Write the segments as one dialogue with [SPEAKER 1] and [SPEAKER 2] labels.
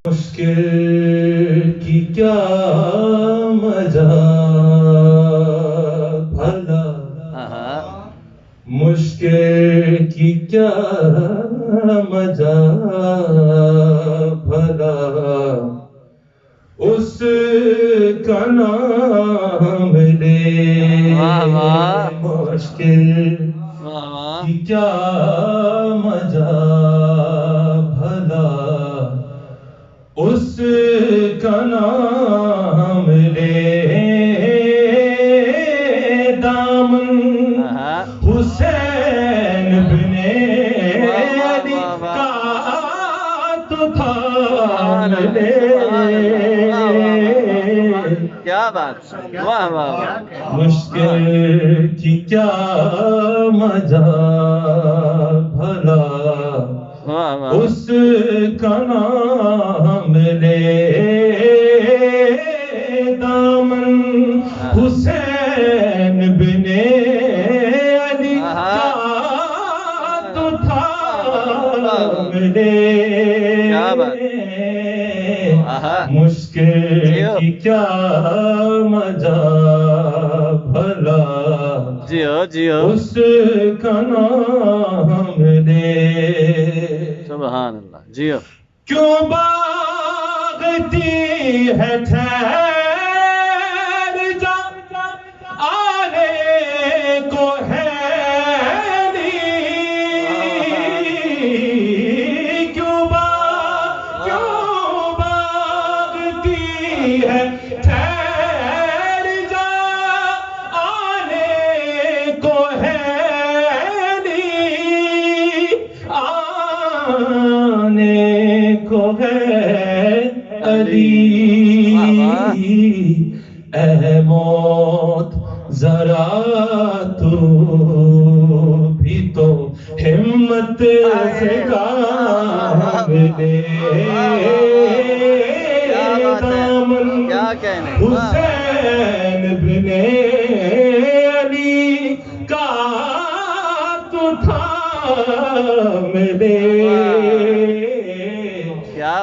[SPEAKER 1] مشکل کی کیا مزہ بھلا، مشکل کی کیا مزہ بھلا، اس کا نام لے مشکل کی کیا مزہ بھلا، اس کا نام لے دامن حسین بن علی کا تو تھام لے.
[SPEAKER 2] کیا بات، واہ واہ.
[SPEAKER 1] مشکل کی کیا مزہ بھلا، اس کا نام لے دامن حسین بن علی کا تو تھام لے. مشکل کی کیا مزہ بھلا،
[SPEAKER 2] جیو جیو،
[SPEAKER 1] اس کا نام لے.
[SPEAKER 2] سبحان اللہ. جیو.
[SPEAKER 1] کیوں باغتی ہے ٹھہر جا، آنے کو ہے نہیں. کیوں باغتی ہے ٹھہر جا، آنے کو ہے نہیں. آنے کو ہے علی. اے موت ذرا تو بھی تو ہمت سے کام لے. دامن حسین بن علی کا تو تھام لے.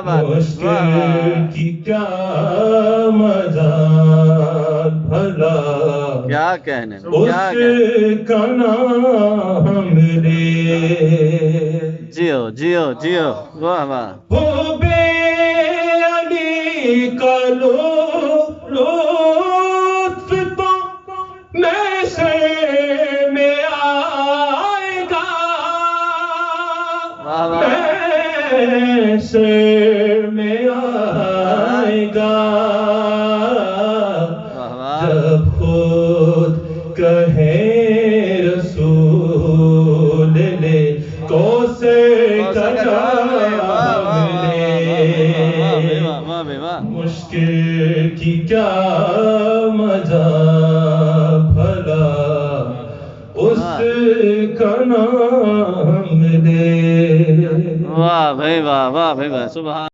[SPEAKER 1] مشکل کی کیا مزہ بھلا،
[SPEAKER 2] کیا کہنے،
[SPEAKER 1] اس کا نام لے.
[SPEAKER 2] جیو جیو جیو، واہ واہ.
[SPEAKER 1] ہو بے علی کا لطف تو نیشے میں آئے گا، نیشے میں آئے گا. جب خود کہے رسول لے کوسے کا جام لے. مشکل کی کیا مزہ بھلا، اس کا نام لے.
[SPEAKER 2] واہ بھائی واہ، واہ بھائی واہ. سبحان